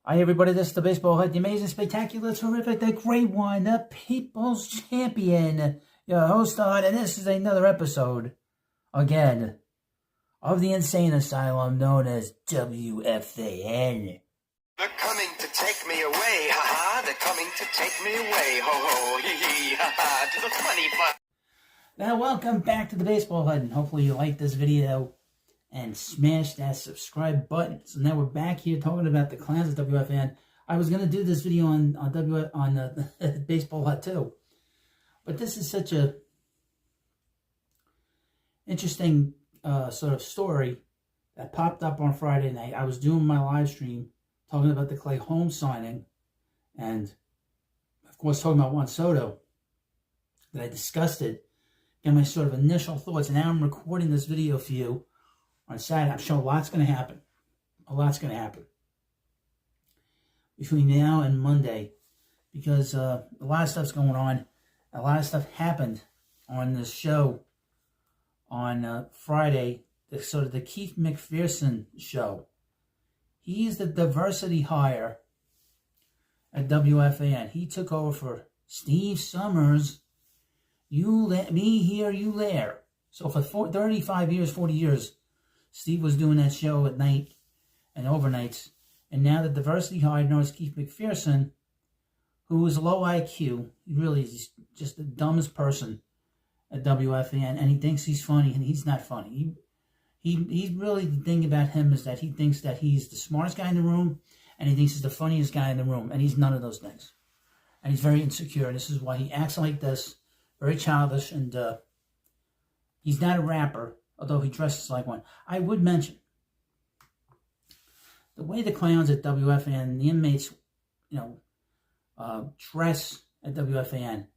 Hi everybody, this is the Baseball Head, the amazing, spectacular, terrific, the great one, the People's Champion, your host on, and this is another episode, again, of the insane asylum known as WFAN. They're coming to take me away, ha-ha, they're coming to take me away, ho-ho, hee-hee, ha-ha, to the funny fun. Now, welcome back to the Baseball Head, and hopefully you like this video and smash that subscribe button. So now we're back here talking about the clowns at WFAN. I was going to do this video on Baseball Hut too, but this is such a interesting sort of story that popped up on Friday night. I was doing my live stream talking about the Clay Holmes signing, and of course talking about Juan Soto. That I discussed it and my sort of initial thoughts. And now I'm recording this video for you on Saturday. I'm sure a lot's going to happen. A lot's going to happen between now and Monday, because a lot of stuff's going on. A lot of stuff happened on this show on Friday, the Keith McPherson show. He's the diversity hire at WFAN. He took over for Steve Summers. You let me here, you there. So for 35 years, 40 years, Steve was doing that show at night and overnights. And now the diversity hire known as Keith McPherson, who is low IQ. He really is just the dumbest person at WFAN. And he thinks he's funny, and he's not funny. He's really, the thing about him is that he thinks that he's the smartest guy in the room, and he thinks he's the funniest guy in the room. And he's none of those things. And he's very insecure. And this is why he acts like this. Very childish. And he's not a rapper, although he dresses like one. I would mention the way the clowns at WFAN, the inmates, dress at WFAN.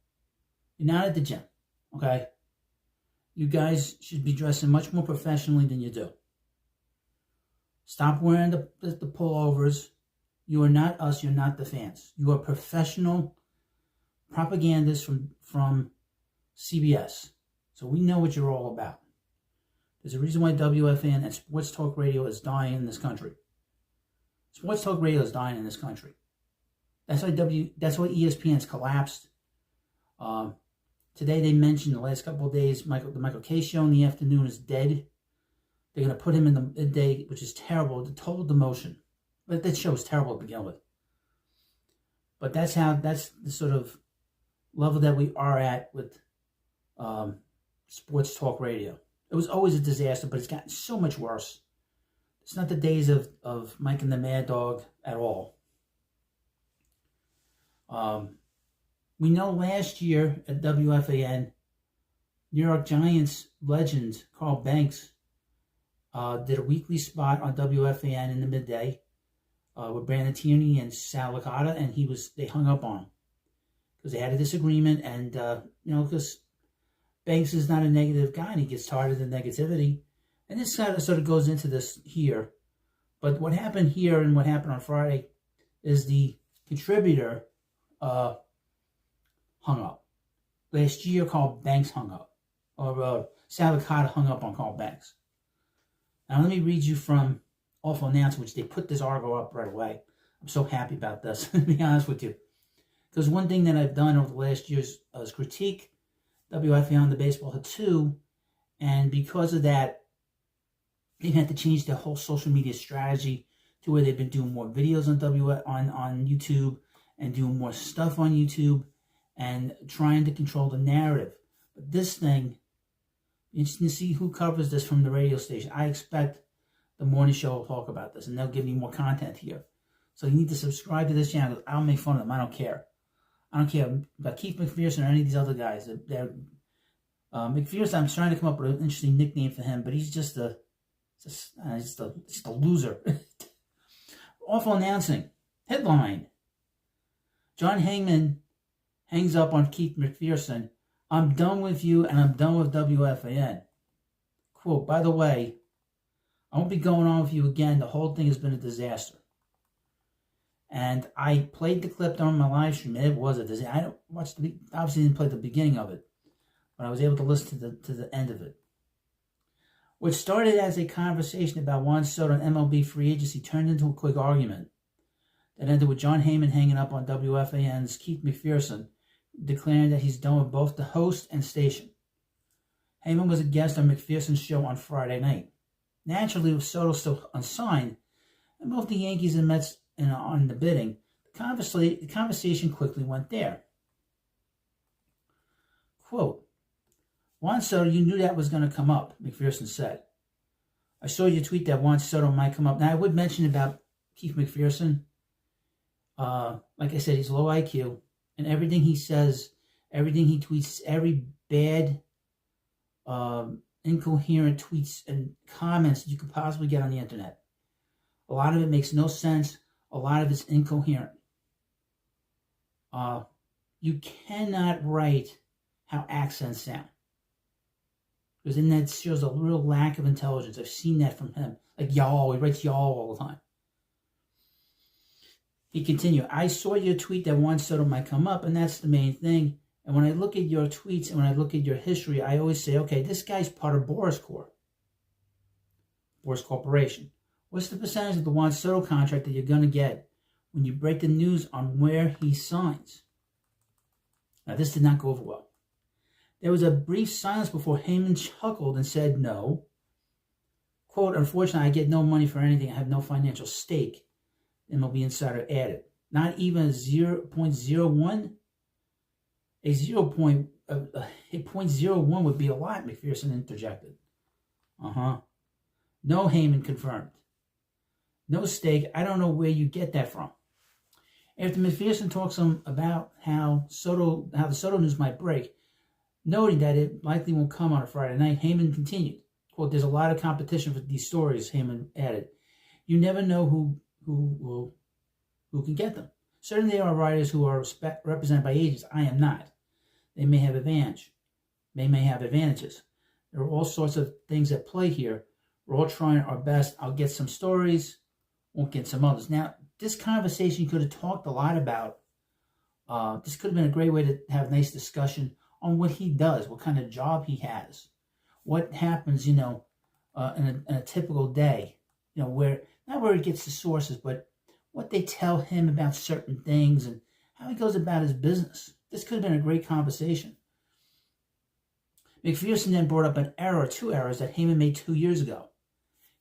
You're not at the gym, okay? You guys should be dressing much more professionally than you do. Stop wearing the pullovers. You are not us. You're not the fans. You are professional propagandists from CBS. So we know what you're all about. There's a reason why WFAN and sports talk radio is dying in this country. Sports talk radio is dying in this country. That's why ESPN's collapsed. Today they mentioned the last couple of days, the Michael K show in the afternoon is dead. They're going to put him in the midday, which is terrible. The total demotion. But that show is terrible to begin with. But that's the sort of level that we are at with sports talk radio. It was always a disaster, but it's gotten so much worse. It's not the days of Mike and the Mad Dog at all. We know last year at WFAN, New York Giants legend Carl Banks did a weekly spot on WFAN in the midday with Brandon Tierney and Sal Licata, and they hung up on him because they had a disagreement, and because Banks is not a negative guy, and he gets tired of the negativity. And this sort of goes into this here. But what happened here and what happened on Friday is the contributor hung up. Last year, Carl Banks hung up. Or Sal Licata hung up on Carl Banks. Now, let me read you from Awful Announcement, which they put this article up right away. I'm so happy about this, to be honest with you. Because one thing that I've done over the last years is critique WFAN on the Baseball Hut 2, and because of that, they've had to change their whole social media strategy to where they've been doing more videos on YouTube and doing more stuff on YouTube and trying to control the narrative. But this thing, interesting to see who covers this from the radio station. I expect the morning show will talk about this, and they'll give me more content here. So you need to subscribe to this channel. I'll make fun of them. I don't care. I don't care about Keith McPherson or any of these other guys. McPherson, I'm trying to come up with an interesting nickname for him, but he's just a loser. Awful announcing. Headline. John Heyman hangs up on Keith McPherson. I'm done with you, and I'm done with WFAN. Quote, by the way, I won't be going on with you again. The whole thing has been a disaster. And I played the clip on my live stream. It was a disaster. Obviously didn't play the beginning of it, but I was able to listen to the end of it. What started as a conversation about Juan Soto and MLB free agency turned into a quick argument. that ended with John Heyman hanging up on WFAN's Keith McPherson, declaring that he's done with both the host and station. Heyman was a guest on McPherson's show on Friday night. Naturally, with Soto still unsigned, and both the Yankees and Mets on the bidding, the conversation quickly went there. Quote, Juan Soto, you knew that was going to come up, McPherson said. I saw your tweet that Juan Soto might come up. Now, I would mention about Keith McPherson. Like I said, he's low IQ, and everything he says, everything he tweets, every bad, incoherent tweets and comments that you could possibly get on the internet. A lot of it makes no sense. A lot of it's incoherent. You cannot write how accents sound, because then that shows a real lack of intelligence. I've seen that from him. Like y'all, he writes y'all all the time. He continued, I saw your tweet that Juan Soto might come up, and that's the main thing. And when I look at your tweets and when I look at your history, I always say, okay, this guy's part of Boris Corporation. What's the percentage of the Juan Soto contract that you're going to get when you break the news on where he signs? Now, this did not go over well. There was a brief silence before Heyman chuckled and said no. Quote, unfortunately, I get no money for anything. I have no financial stake. MLB Insider added. Not even a 0.01? A 0.01 would be a lot, McPherson interjected. No, Heyman confirmed. No stake. I don't know where you get that from. After McPherson talks some about how the Soto news might break, noting that it likely won't come on a Friday night, Heyman continued, quote, there's a lot of competition for these stories, Heyman added. You never know who can get them. Certainly there are writers who are represented by agents. I am not. They may have advantages. There are all sorts of things at play here. We're all trying our best. I'll get some stories, won't get some others. Now, this conversation could have talked a lot about, this could have been a great way to have a nice discussion on what he does, what kind of job he has, what happens, in a typical day, where, not where he gets the sources, but what they tell him about certain things and how he goes about his business. This could have been a great conversation. McPherson then brought up two errors that Heyman made 2 years ago.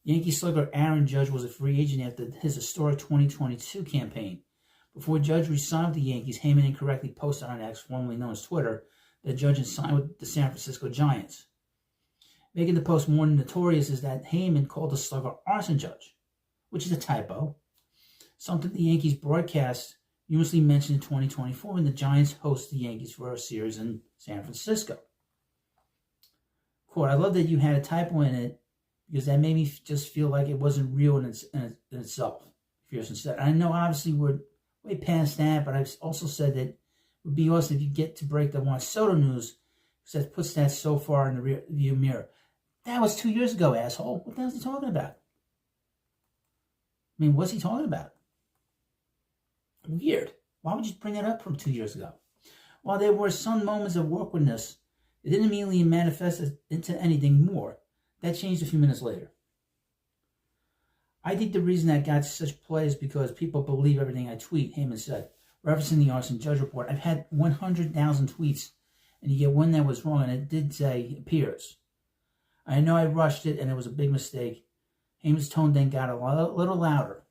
Yankee slugger Aaron Judge was a free agent after his historic 2022 campaign. Before Judge re-signed with the Yankees, Heyman incorrectly posted on X, formerly known as Twitter, that Judge had signed with the San Francisco Giants. Making the post more notorious is that Heyman called the slugger Arson Judge, which is a typo, something the Yankees broadcast usually mentioned in 2024 when the Giants host the Yankees for a series in San Francisco. Quote, I love that you had a typo in it because that made me just feel like it wasn't real in itself, McPherson said. I know obviously we're way past that, but I've also said that it would be awesome if you get to break the Juan Soto news because that puts that so far in the rear view mirror. That was 2 years ago, asshole. What the hell is he talking about? What's he talking about? Weird. Why would you bring that up from 2 years ago? While there were some moments of awkwardness, it didn't immediately manifest into anything more. That changed a few minutes later. I think the reason that got such play is because people believe everything I tweet, Heyman said. Referencing the Arson Judge report, I've had 100,000 tweets, and you get one that was wrong, and it did say appears. I know I rushed it, and it was a big mistake. Heyman's tone then got a little louder.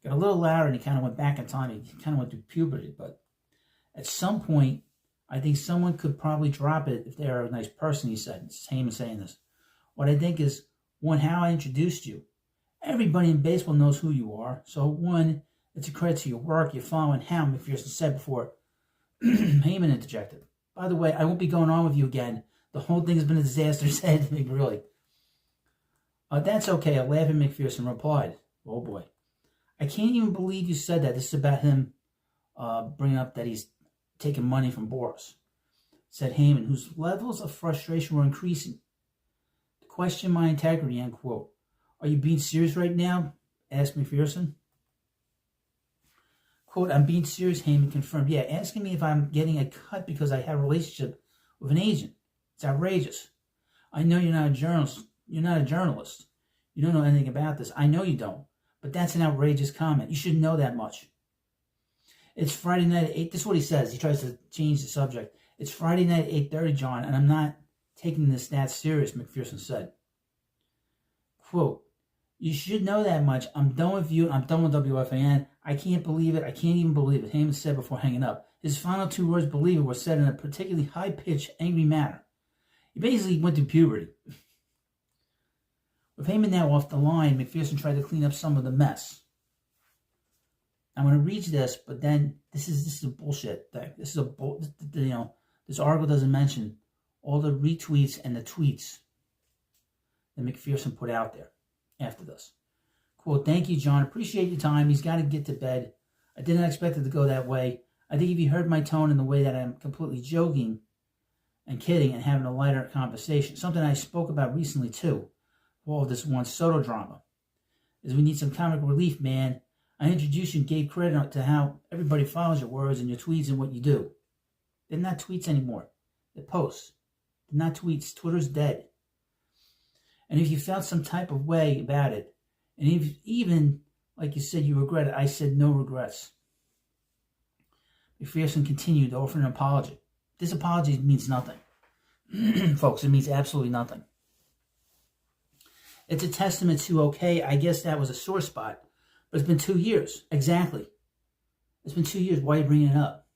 And he kind of went back in time. He kind of went through puberty, but at some point, I think someone could probably drop it if they're a nice person, he said. It's Heyman saying this. What I think is, one, how I introduced you. Everybody in baseball knows who you are. So, one, it's a credit to your work. You're following how McPherson said before Heyman interjected. By the way, I won't be going on with you again. The whole thing has been a disaster, said really. That's okay. A laughing McPherson replied. Oh, boy. I can't even believe you said that. This is about him bringing up that he's taking money from Boris, said Heyman, whose levels of frustration were increasing. To question my integrity, end quote. Are you being serious right now? Asked McPherson. Quote, I'm being serious, Heyman confirmed. Yeah, asking me if I'm getting a cut because I have a relationship with an agent. It's outrageous. I know you're not a journalist. You don't know anything about this. I know you don't. But that's an outrageous comment. You should know that much. It's Friday night at 8. This is what he says. He tries to change the subject. It's Friday night at 8:30, John, and I'm not taking this that serious, McPherson said. Quote, you should know that much. I'm done with you. I'm done with WFAN. I can't believe it. I can't even believe it. Heyman said before hanging up. His final 2 words, believe it, were said in a particularly high-pitched, angry manner. He basically went through puberty. With Heyman now off the line, McPherson tried to clean up some of the mess. I'm going to read this, but then this is a bullshit thing. This is this article doesn't mention all the retweets and the tweets that McPherson put out there after this. Quote, thank you, John. Appreciate your time. He's got to get to bed. I didn't expect it to go that way. I think if you heard my tone in the way that I'm completely joking and kidding and having a lighter conversation, something I spoke about recently too, all of this Juan Soto drama, is we need some comic relief, man. I introduced you and gave credit to how everybody follows your words and your tweets and what you do. They're not tweets anymore. They're posts. They're not tweets. Twitter's dead. And if you felt some type of way about it, and if even, like you said, you regret it, I said no regrets. McPherson continued to offer an apology. This apology means nothing. Folks, it means absolutely nothing. It's a testament to, okay, I guess that was a sore spot, but it's been 2 years. Exactly. It's been 2 years. Why are you bringing it up?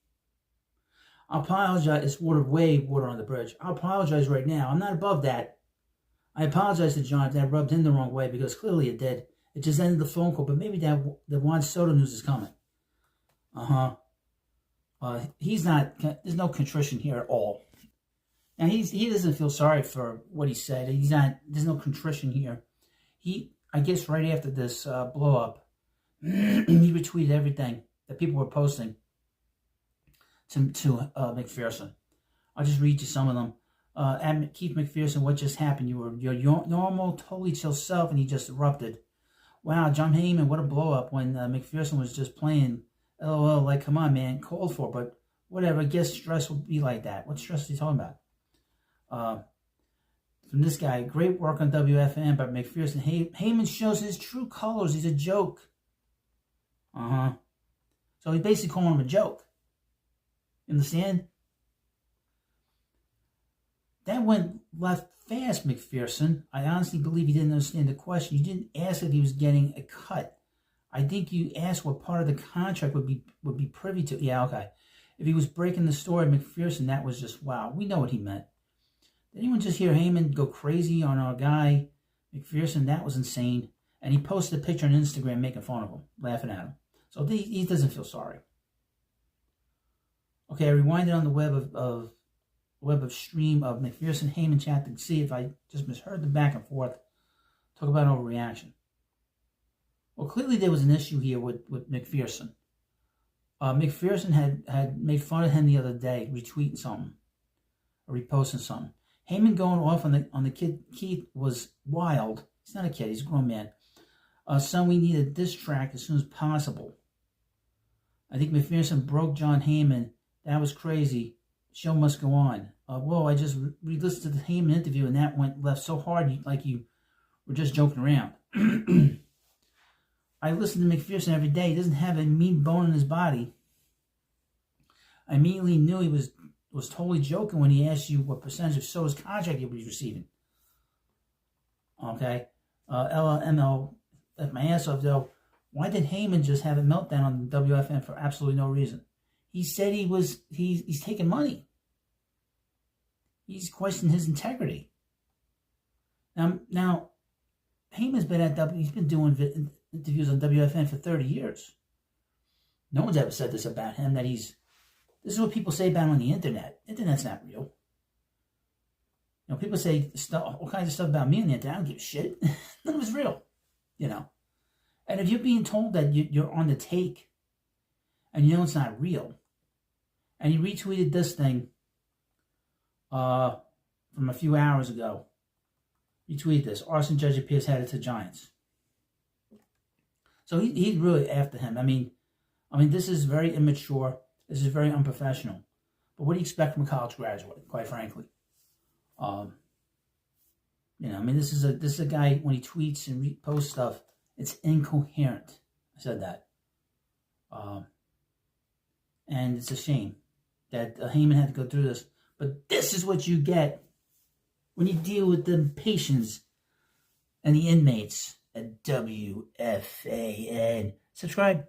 I'll apologize. It's way water on the bridge. I'll apologize right now. I'm not above that. I apologize to John if that rubbed him the wrong way, because clearly it did. It just ended the phone call, but maybe the Juan Soto news is coming. He's not, there's no contrition here at all. Now, he doesn't feel sorry for what he said. There's no contrition here. I guess right after this blow up, he retweeted everything that people were posting to McPherson. I'll just read you some of them. Keith McPherson, what just happened? You were your normal, totally chill self, and he just erupted. Wow, John Heyman, what a blow up when McPherson was just playing. LOL, like, come on, man, called for, but whatever. I guess stress will be like that. What stress are you talking about? From this guy, great work on WFAN by McPherson. Heyman shows his true colors. He's a joke. So he's basically calling him a joke. You understand? That went left fast, McPherson. I honestly believe you didn't understand the question. You didn't ask if he was getting a cut. I think you asked what part of the contract would be privy to. Yeah, okay. If he was breaking the story, McPherson, that was just, wow. We know what he meant. Did anyone just hear Heyman go crazy on our guy, McPherson? That was insane. And he posted a picture on Instagram making fun of him, laughing at him. So he doesn't feel sorry. Okay, I rewinded on the web of stream of McPherson Heyman chat to see if I just misheard the back and forth. Talk about overreaction. Well, clearly there was an issue here with McPherson. McPherson had made fun of him the other day, retweeting something, or reposting something. Heyman going off on the kid Keith was wild. He's not a kid, he's a grown man. Son, we need a diss track as soon as possible. I think McPherson broke John Heyman. That was crazy. Show must go on. Whoa, I just re-listened to the Heyman interview, and that went left so hard, like you were just joking around. I listen to McPherson every day. He doesn't have a mean bone in his body. I immediately knew he was totally joking when he asked you what percentage of Soto's contract he was receiving. Okay? LML, at my ass off, though. Why did Heyman just have a meltdown on the WFN for absolutely no reason? He said he's taking money. He's questioning his integrity. Now Heyman's been he's been doing interviews on WFN for 30 years. No one's ever said this about him, this is what people say about him on the internet. Internet's not real. You know, people say all kinds of stuff about me on the internet. I don't give a shit. None of it's real. You know. And if you're being told that you're on the take and you know it's not real, and you retweeted this thing from a few hours ago, retweeted this, arson judge appears headed to Giants. So he's really after him. I mean, this is very immature. This is very unprofessional. But what do you expect from a college graduate, quite frankly? This is a guy, when he tweets and reposts stuff, It's incoherent. I said that. And it's a shame that Heyman had to go through this. But this is what you get when you deal with the patients and the inmates at WFAN. Subscribe.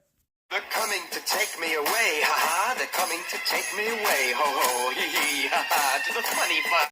They're coming to take me away, ha ha. They're coming to take me away, ho ho, hee hee, ha ha. To the funny part.